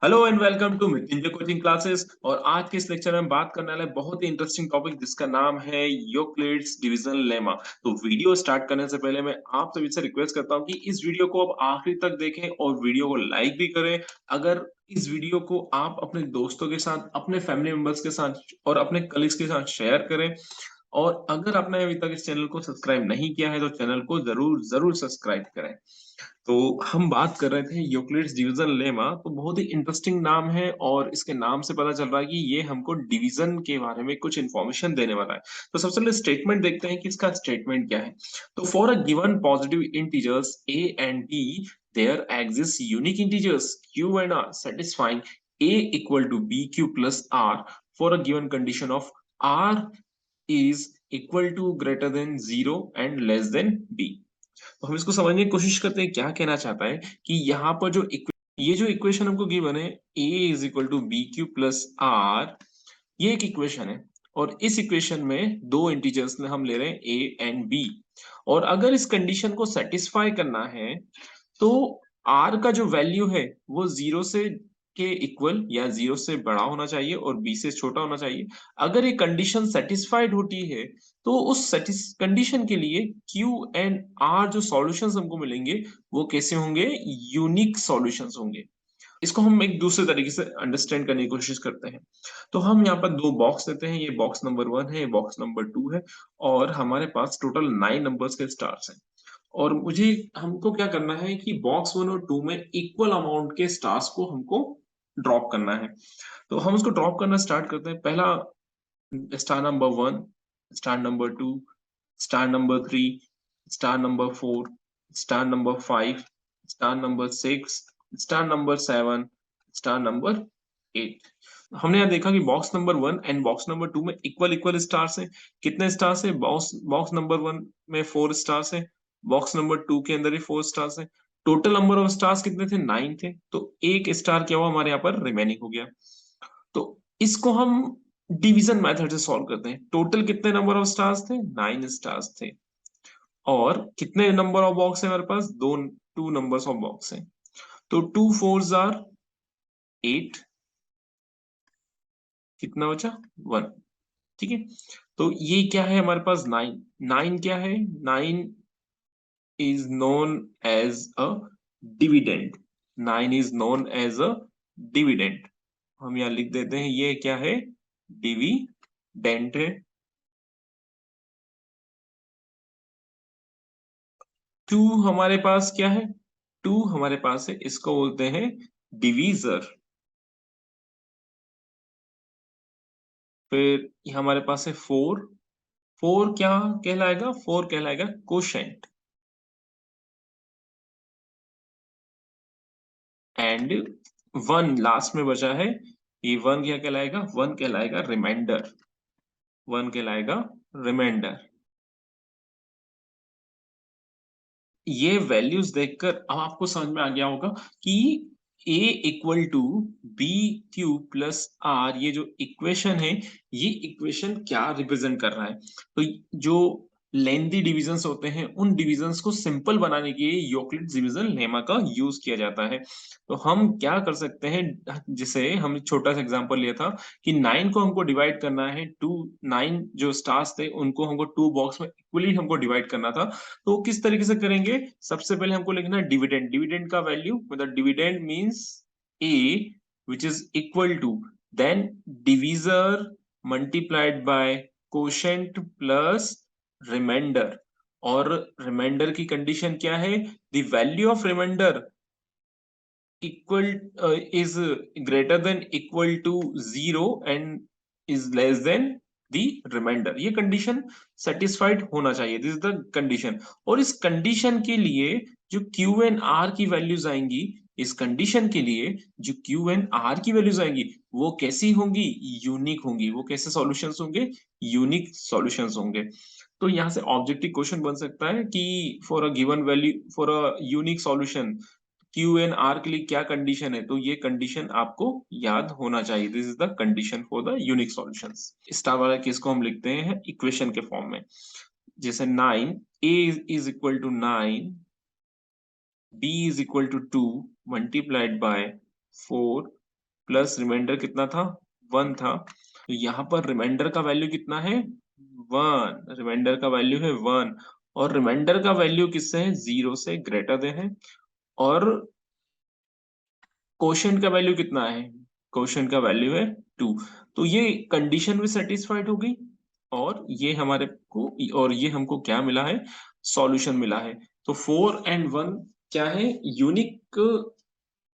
Hello and welcome to Mrityunjay coaching classes. और आज के इस लेक्चर में हम बात करने वाले हैं बहुत ही इंटरेस्टिंग टॉपिक जिसका नाम है यूक्लिड्स डिवीजन लेमा। तो वीडियो स्टार्ट करने से पहले मैं आप सभी से रिक्वेस्ट करता हूं कि इस वीडियो को आप आखिरी तक देखें और वीडियो को लाइक भी करें। अगर इस वीडियो को आप अपने दोस्तों के साथ, अपने फैमिली मेंबर्स के साथ और अपने कलीग्स के साथ शेयर करें। और अगर आपने अभी तक इस चैनल को सब्सक्राइब नहीं किया है तो चैनल को जरूर जरूर सब्सक्राइब करें। तो हम बात कर रहे थे यूक्लिड्स डिवीजन लेमा। तो बहुत ही इंटरेस्टिंग नाम है और इसके नाम से पता चल रहा है कि ये हमको डिवीजन के बारे में कुछ इंफॉर्मेशन देने वाला है। तो सबसे पहले स्टेटमेंट देखते हैं कि इसका स्टेटमेंट क्या है। तो for a given positive integers a and b there exist unique integers q and r satisfying a equal to bq plus r for a given condition of r is equal to greater than 0 and less than b। तो हम इसको समझने की कोशिश करते हैं क्या कहना चाहता है कि यहाँ पर ये जो इक्वेशन हमको गिवन है a is equal to B Q plus R, ये एक इक्वेशन है। और इस इक्वेशन में दो इंटीजर्स हम ले रहे हैं a एंड b। और अगर इस कंडीशन को सेटिस्फाई करना है तो r का जो वैल्यू है वो जीरो से के इक्वल या जीरो से बड़ा होना चाहिए और b से छोटा होना चाहिए। अगर ये कंडीशन सेटिस्फाइड होती है तो उस कंडीशन के लिए q एंड r जो सॉल्यूशंस हमको मिलेंगे वो कैसे होंगे, यूनिक सॉल्यूशंस होंगे। इसको हम एक दूसरे तरीके से अंडरस्टैंड करने की कोशिश करते हैं। तो हम यहाँ पर दो बॉक्स लेते हैं, ये बॉक्स नंबर 1 है, ये बॉक्स नंबर 2 है। और हमारे पास टोटल 9 नंबर्स के स्टार्स हैं। और मुझे हमको क्या करना है कि बॉक्स 1 और 2 में इक्वल अमाउंट के स्टार्स को हमको ड्रॉप करना है। तो हम उसको ड्रॉप करना स्टार्ट करते हैं। पहला star number 1, star number 2, star number 3, star number 4, star number 5, star number 6, star number 7, star number 8। हमने यहाँ देखा कि box number 1 and box number 2 में इक्वल इक्वल स्टार्स हैं। कितने स्टार्स हैं? बॉक्स बॉक्स नंबर 1 में 4 स्टार्स हैं, बॉक्स नंबर 2 के अंदर भी 4 स्टार्स हैं। टोटल नंबर ऑफ स्टार्स कितने थे? 9 थे। तो एक स्टार क्या हुआ हमारे यहाँ पर रिमेनिंग हो गया। तो इसको हम डिवीजन मेथड से सॉल्व करते हैं। टोटल कितने नंबर ऑफ स्टार्स थे? 9 स्टार्स थे। और कितने नंबर ऑफ बॉक्स है हमारे पास? दो, 2 नंबर्स ऑफ बॉक्स है। तो 2 4s आर 8, कितना बचा? 1। ठीक है। तो ये क्या है हमारे पास? 9। 9 क्या है? 9 is known as a dividend। 9 is known as a dividend। हम यहाँ लिख देते हैं ये क्या है? डिविडेंड है। 2 हमारे पास क्या है? 2 हमारे पास है, इसको बोलते हैं डिवीजर। फिर ये हमारे पास है 4। 4 क्या कहलाएगा? 4 कहलाएगा कोशेंट। एंड 1 लास्ट में बचा है, ये 1 क्या कहलाएगा? 1 कहलाएगा रिमाइंडर। 1 कहलाएगा रिमाइंडर। ये वैल्यूज देखकर अब आपको समझ में आ गया होगा कि a equal to B Q plus R, ये जो इक्वेशन है ये इक्वेशन क्या रिप्रेजेंट कर रहा है। तो जो लेंथी डिविजन्स होते हैं उन डिविजन्स को सिंपल बनाने के लिए यूक्लिड्स डिवीजन लेमा का यूज किया जाता है। तो हम क्या कर सकते हैं, जिसे हम छोटा सा एग्जांपल लिया था कि 9 को हमको डिवाइड करना है, 9 जो स्टार्स थे उनको हमको 2 बॉक्स में इक्वली हमको डिवाइड करना था। तो किस तरीके से करेंगे? सबसे पहले हमको लिखना है डिविडेंड। डिविडेंड का वैल्यू मतलब dividend means a which is equal to then divisor multiplied by quotient plus remainder। और रिमाइंडर की कंडीशन क्या है? The value of reminder equal is greater than equal to 0 and is less than the remainder। ये condition satisfied होना चाहिए, this is the condition. और इस condition के लिए जो क्यू एंड आर की वैल्यूज आएंगी, इस कंडीशन के लिए जो क्यू एंड आर की वैल्यूज आएंगी वो कैसी होंगी? यूनिक होंगी। वो कैसे सॉल्यूशंस होंगे? यूनिक सॉल्यूशंस होंगे। तो यहाँ से ऑब्जेक्टिव क्वेश्चन बन सकता है कि for a given value for a unique solution Q and R के लिए क्या कंडीशन है, तो ये कंडीशन आपको याद होना चाहिए। This is the condition for the unique solutions. Star वाला केस को हम लिखते हैं इक्वेशन के फॉर्म में, जैसे 9 a is equal to 9, b is equal to 2 multiplied by 4 plus reminder कितना था, 1 था। तो यहाँ पर रिमाइंडर का वैल्यू कितना है, 1। रिमाइंडर का वैल्यू है 1, और रिमाइंडर का वैल्यू किससे है, 0 से ग्रेटर देन है। और क्वोशिएंट का वैल्यू कितना है, क्वोशिएंट का वैल्यू है 2। तो ये कंडीशन भी सेटिस्फाइड हो गई, और ये हमारे को, और ये हमको क्या मिला है, सॉल्यूशन मिला है। तो 4 एंड 1 क्या है, यूनिक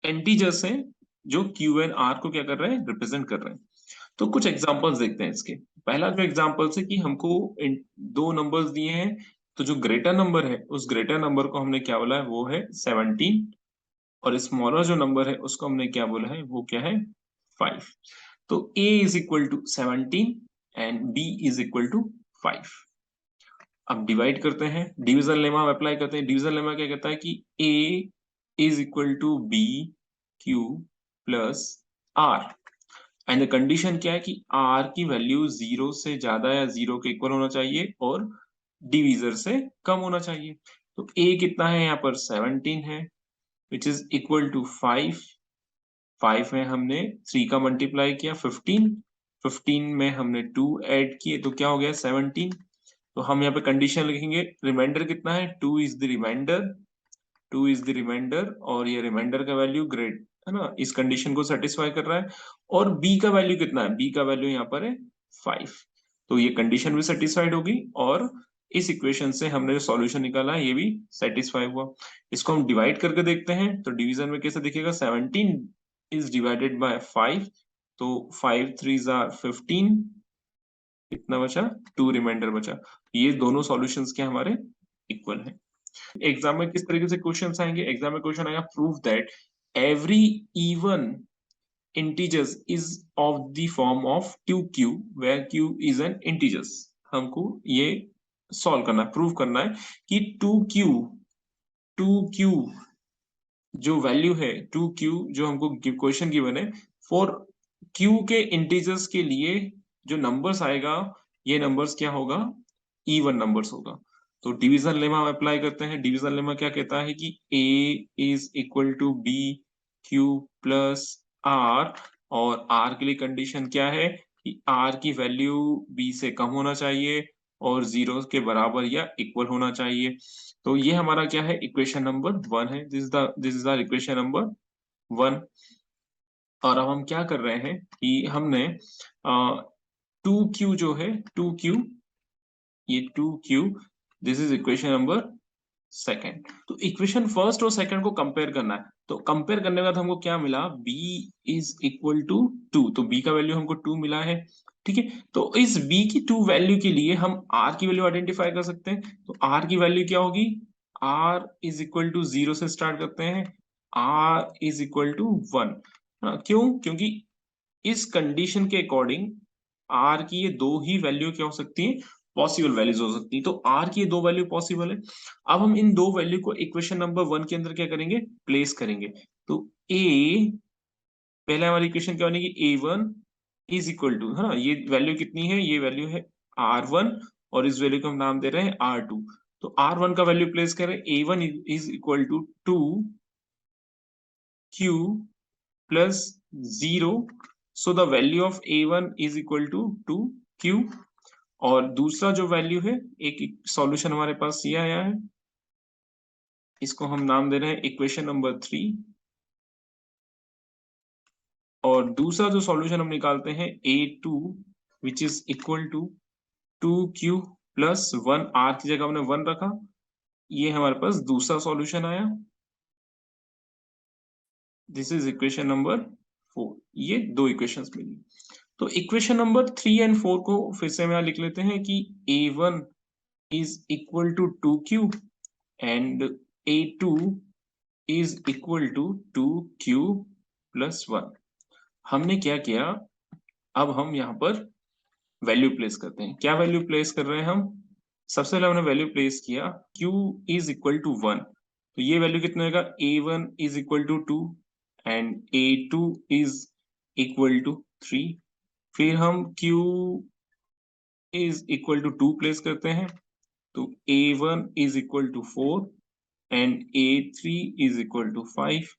इंटीजर्स हैं, जो क्यू एंड आर को क्या कर रहे हैं, रिप्रेजेंट कर रहे हैं। तो कुछ एग्जांपल्स देखते हैं इसके। पहला जो एग्जांपल्स है कि हमको दो नंबर्स दिए हैं, तो जो ग्रेटर नंबर है उस ग्रेटर नंबर को हमने क्या बोला है, वो है 17, और स्मॉलर जो नंबर है उसको हमने क्या बोला है, वो क्या है, 5। तो a is equal to 17 and b is equal to 5। अब डिवाइड करते हैं, डिवीजन लेमा अप्लाई करते हैं। डिवीजन लेमा क्या कहता है कि a is equal to b q plus r, and the condition क्या है कि r की वैल्यू 0 से ज्यादा या 0 के इक्वल होना चाहिए, और डिवीजर से कम होना चाहिए। तो a कितना है यहाँ पर, 17 है, विच इज इक्वल टू 5। 5 में हमने 3 का मल्टीप्लाई किया, 15। 15 में हमने 2 ऐड किए, तो क्या हो गया, 17। तो हम यहाँ पे कंडीशन लिखेंगे, रिमाइंडर कितना है, 2 is the reminder, 2 is the reminder, और ये रिमाइंडर का वैल्यू ग्रेट है ना, इस कंडीशन को सेटिस्फाई कर रहा है। और b का वैल्यू कितना है, b का वैल्यू यहाँ पर है 5। तो ये कंडीशन भी सेटिस्फाइड होगी, और इस इक्वेशन से हमने जो सॉल्यूशन निकाला है ये भी सेटिस्फाई हुआ। इसको हम डिवाइड करके देखते हैं, तो डिवीजन में कैसे दिखेगा, 17 इज डिवाइडेड बाय 5, तो 5 3 आर 15, कितना बचा, 2 रिमाइंडर बचा। ये दोनों सॉल्यूशंस के हमारे इक्वल है। एग्जाम में किस तरीके से क्वेश्चन आएंगे, एग्जाम में क्वेश्चन आएगा, prove that every even integers is of the form of 2q where q is an integers। हमको ये सॉल्व करना है, प्रूव करना है कि 2q जो वैल्यू है, 2q जो हमको क्वेश्चन गिवन है, फॉर q के इंटीजर्स के लिए जो नंबर्स आएगा, ये नंबर्स क्या होगा, इवन नंबर्स होगा। तो डिवीजन लेमा हम अप्लाई करते हैं। डिवीजन लेमा क्या कहता है कि a is equal to b q plus r, और r के लिए कंडीशन क्या है कि r की वैल्यू b से कम होना चाहिए, और 0 के बराबर या इक्वल होना चाहिए। तो ये हमारा क्या है, इक्वेशन नंबर 1 है, this is the equation number 1। और अब हम क्या कर रहे हैं कि हमने 2q जो है, 2q, ये 2q, this is equation number second. तो इक्वेशन फर्स्ट और सेकंड को कंपेयर करना है। तो कंपेयर करने के बाद हमको क्या मिला, b इज इक्वल टू 2, तो b का वैल्यू हमको 2 मिला है। ठीक है, तो इस b की 2 वैल्यू के लिए हम r की वैल्यू आइडेंटिफाई कर सकते हैं। तो r की वैल्यू क्या होगी, r इज इक्वल टू 0 से स्टार्ट करते हैं, r इज इक्वल टू 1। क्यों, क्योंकि इस कंडीशन के अकॉर्डिंग r की ये दो ही वैल्यू क्या हो सकती है, पॉसिबल वैल्यूज हो सकती है। तो r की ये दो वैल्यू पॉसिबल है। अब हम इन दो वैल्यू को इक्वेशन नंबर 1 के अंदर क्या करेंगे, प्लेस करेंगे। तो a, पहले हमारी इक्वेशन क्या बनेगी, a1 इज इक्वल टू, है ना, ये वैल्यू कितनी है, ये वैल्यू है r1, और इस वैल्यू को हम नाम दे रहे हैं r2। तो r1 का वैल्यू प्लेस करें, a1 is equal to 2q plus 0, so the value of a1 is equal to 2q। और दूसरा जो वैल्यू है, एक सॉल्यूशन हमारे पास ये आया है, इसको हम नाम दे रहे हैं इक्वेशन नंबर 3। और दूसरा जो सॉल्यूशन हम निकालते हैं, a2 which is equal to 2q plus 1, r की जगह हमने 1 रखा, ये हमारे पास दूसरा सॉल्यूशन आया, दिस इज इक्वेशन नंबर 4। ये दो इक्वेशंस मिली। तो इक्वेशन नंबर 3 एंड 4 को फिर से हम यहाँ लिख लेते हैं कि a1 is equal to 2q and a2 is equal to 2q plus 1। हमने क्या किया, अब हम यहाँ पर वैल्यू प्लेस करते हैं। क्या वैल्यू प्लेस कर रहे हैं हम, सबसे पहले हमने वैल्यू प्लेस किया q is equal to 1, तो ये वैल्यू कितना होगा, a1 is equal to 2 and a2 is equal to 3। फिर हम q is equal to 2 place करते हैं, तो a1 is equal to 4 and a3 is equal to 5।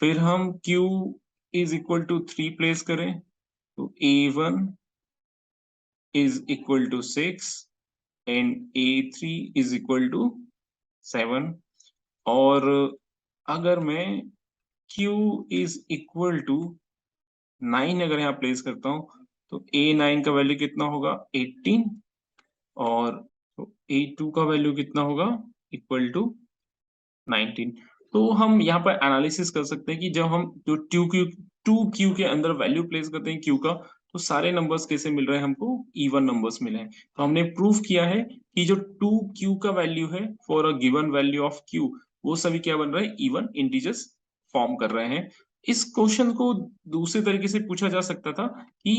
फिर हम q is equal to 3 place करें तो A1 is equal to 6 and A3 is equal to 7। और अगर मैं Q इज इक्वल टू 9 अगर यहाँ प्लेस करता हूँ तो A9 का वैल्यू कितना होगा 18 और A2 का वैल्यू कितना होगा इक्वल टू 19। तो हम यहाँ पर एनालिसिस कर सकते हैं कि जब हम जो टू क्यू के अंदर वैल्यू प्लेस करते हैं क्यू का तो सारे नंबर्स कैसे मिल रहे हैं हमको इवन नंबर्स मिले हैं। तो हमने प्रूफ किया है कि जो टू क्यू का वैल्यू है for a given value of Q वो सभी क्या बन रहे हैं इवन इंटीजर्स फॉर्म कर रहे हैं। इस क्वेश्चन को दूसरे तरीके से पूछा जा सकता था कि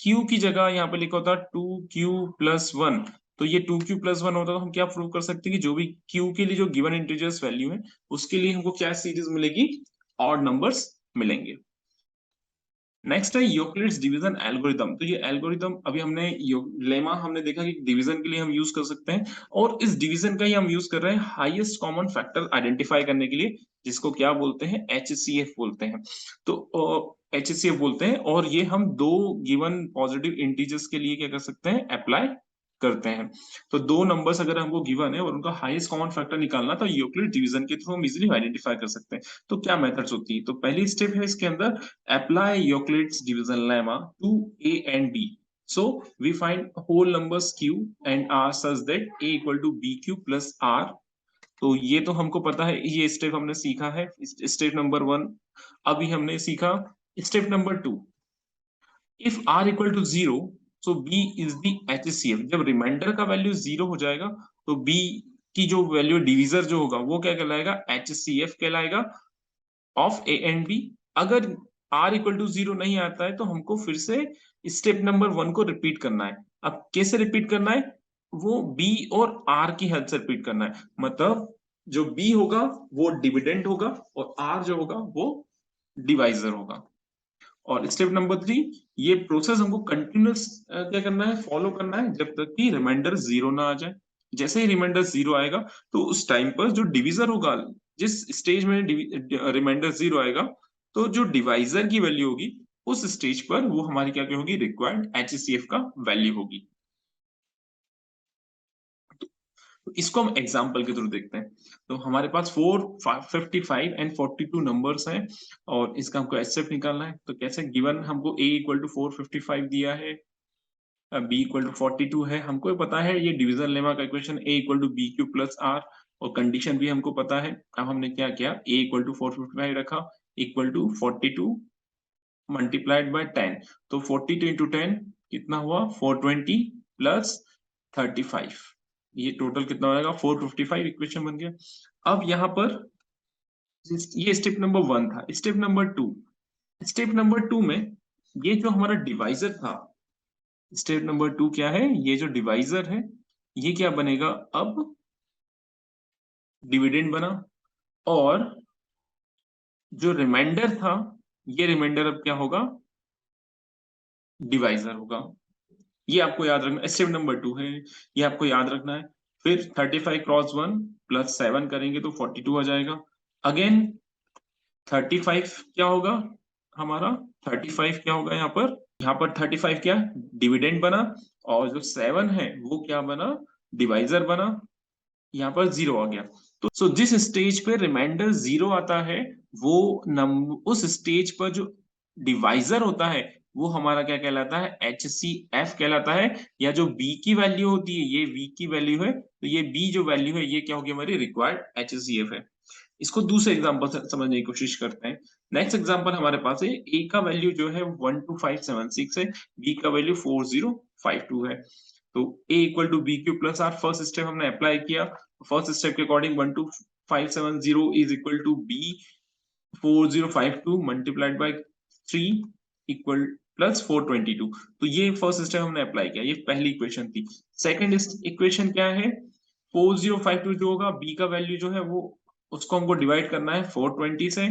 क्यू की जगह यहाँ पे लिखा होता 2q+1। तो ये 2q+1 होता तो हम क्या प्रूव कर सकते हैं कि जो भी q के लिए जो गिवन इंटीजर्स वैल्यू है उसके लिए हमको क्या सीरीज मिलेगी ऑड नंबर्स मिलेंगे। नेक्स्ट है यूक्लिड्स डिवीजन एल्गोरिथम। तो ये एल्गोरिथम अभी हमने लेमा हमने देखा कि डिवीजन के लिए हम यूज कर सकते हैं और इस डिवीजन का ही हम यूज कर रहे हैं हाईएस्ट कॉमन फैक्टर आइडेंटिफाई करने के लिए जिसको क्या बोलते हैं HCF बोलते हैं। तो HCF बोलते हैं और ये हम दो गिवन पॉजिटिव इंटीजर्स के लिए क्या कर सकते हैं अप्लाई करते हैं। तो दो नंबर्स अगर हमको गिवन है और उनका हाईएस्ट कॉमन फैक्टर निकालना तो यूक्लिड डिवीजन के थ्रू हम इजीली आइडेंटिफाई कर सकते हैं। तो क्या मेथड्स होती है तो पहली स्टेप है इसके अंदर apply Euclid's division lemma to A and B. So we find whole numbers Q and R such that A equal to BQ plus R। तो ये तो हमको पता है ये स्टेप हमने सीखा है स्टेप नंबर 1। अभी हमने सीखा step number 2। If R equal to 0 so B is the HCF। जब रिमाइंडर का वैल्यू 0 हो जाएगा तो B की जो वैल्यू डिवीजर जो होगा वो क्या कहलाएगा HCF कहलाएगा ऑफ A एंड B। अगर R इक्वल टू 0 नहीं आता है तो हमको फिर से स्टेप नंबर 1 को रिपीट करना है। अब कैसे रिपीट करना है वो B और R की हेल्प से रिपीट करना है। मतलब जो B होगा वो डिविडेंड होगा और R जो होगा वो डिवाइजर होगा। और स्टेप नंबर 3 ये प्रोसेस हमको कंटिन्यूअस क्या करना है फॉलो करना है जब तक कि रिमाइंडर 0 ना आ जाए। जैसे ही रिमाइंडर 0 आएगा तो उस टाइम पर जो डिवीजर होगा जिस स्टेज में रिमाइंडर 0 आएगा तो जो डिवाइजर की वैल्यू होगी उस स्टेज पर वो हमारी क्या होगी रिक्वायर्ड HCF का वैल्यू होगी। तो इसको हम एग्जांपल के थ्रू देखते हैं। तो हमारे पास 455 एंड 42 नंबर्स हैं और इसका हमको HCF निकालना है। तो कैसे गिवन हमको A इक्वल टू 455 दिया है B इक्वल टू 42 है। हमको पता है ये डिवीजन लेमा का equation A equal to BQ plus R और कंडीशन भी हमको पता है। अब हमने क्या किया A इक्वल टू 455 रखा इक्वल टू 42 मल्टीप्लाइड बाय 10। तो 42 इंटू 10 कितना हुआ 420 प्लस 35। ये टोटल कितना हो जाएगा 455 इक्वेशन बन गया। अब यहाँ पर ये स्टेप नंबर 1 था। स्टेप नंबर 2 स्टेप नंबर 2 में ये जो हमारा डिवाइजर था स्टेप नंबर 2 क्या है ये जो डिवाइजर है ये क्या बनेगा अब डिविडेंड बना और जो रिमाइंडर था ये रिमाइंडर अब क्या होगा डिवाइजर होगा। ये आपको याद रखना स्टेप नंबर 2 है ये आपको याद रखना है। फिर 35 क्रॉस 1 प्लस 7 करेंगे तो 42 आ जाएगा। अगेन 35 क्या होगा हमारा 35 क्या होगा यहाँ पर 35 क्या डिविडेंड बना और जो 7 है वो क्या बना डिवाइजर बना यहाँ पर 0 आ गया। तो सो जिस स्टेज पे रिमाइंडर 0 आता है वो उस स्टेज पर जो डिवाइजर होता है वो हमारा क्या कहलाता है HCF कहलाता है। या जो B की वैल्यू होती है ये V की वैल्यू है तो ये B जो वैल्यू है ये क्या होगी हमारी रिक्वायर्ड HCF है। इसको दूसरे एग्जांपल से समझने की कोशिश करते हैं। नेक्स्ट एग्जांपल हमारे पास है A का वैल्यू जो है 12576 है B का वैल्यू 4052 है। तो A equal to BQ plus R first step हमने अप्लाई किया। फर्स्ट स्टेप के according 12570 is equal to B 4052 multiplied by 3 equal plus 422। तो ये फर्स्ट स्टेप हमने अप्लाई किया ये पहली इक्वेशन थी। सेकंड इक्वेशन क्या है 4052 जो होगा B का वैल्यू जो है वो उसको हमको डिवाइड करना है 420 से।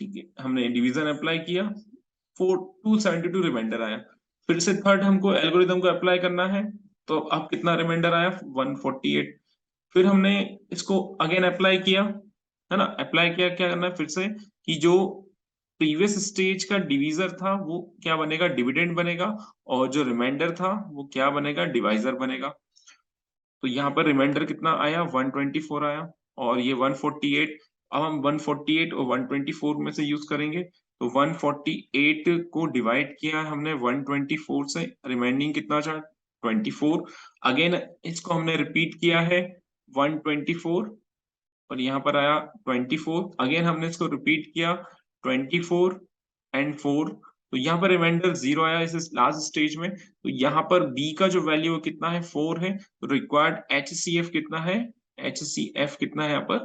ठीक है हमने डिवीजन अप्लाई किया 4272 रिमाइंडर आया। फिर से थर्ड हमको एल्गोरिथम को अप्लाई करना है तो अब कितना रिमाइंडर आया 148। फिर हमने इसको अगेन अप्लाई किया है ना अप्लाई किया क्या करना है फिर से कि जो प्रीवियस स्टेज का डिवीज़र था वो क्या बनेगा? डिविडेंड बनेगा और जो रिमाइंडर था वो क्या बनेगा? डिवाइज़र बनेगा। तो यहाँ पर रिमाइंडर कितना आया? 124 आया और ये 148। अब हम 148 और 124 में से यूज़ करेंगे। तो 148 को डिवाइड किया हमने 124 से, रिमाइंडिंग कितना बचा? 24। अगेन इसको हमने रिपीट किया है 124 और यहाँ पर आया 24। अगेन हमने इसको रिपीट किया 24 एंड 4। तो यहाँ पर रिमाइंडर 0 आया इस लास्ट स्टेज में। तो यहाँ पर बी का जो वैल्यू है कितना है? 4 है। तो रिक्वायर्ड एचसीएफ कितना है? एचसीएफ कितना है यहाँ पर?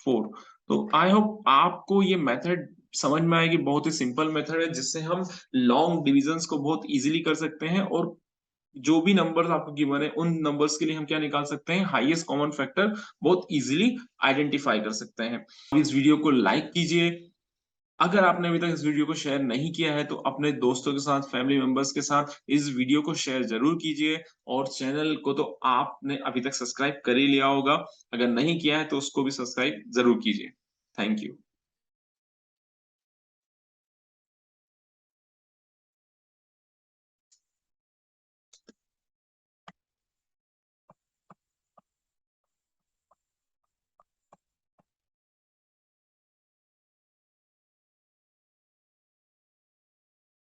4। तो आई होप आपको ये मेथड समझ में आएगी। बहुत ही सिंपल मेथड है जिससे हम लॉन्ग डिविजन्स को बहुत इजीली कर सकते हैं और जो भी नंबर्स आपको गिवन है उन नंबर्स के लिए हम क्या निकाल सकते हैं? हाईएस्ट कॉमन फैक्टर बहुत इजीली आइडेंटिफाई कर सकते हैं। इस वीडियो को लाइक कीजिए। अगर आपने अभी तक इस वीडियो को शेयर नहीं किया है तो अपने दोस्तों के साथ, फैमिली मेंबर्स के साथ इस वीडियो को शेयर ज़रूर कीजिए और चैनल को तो आपने अभी तक सब्सक्राइब कर ही लिया होगा। अगर नहीं किया है तो उसको भी सब्सक्राइब ज़रूर कीजिए। Thank you.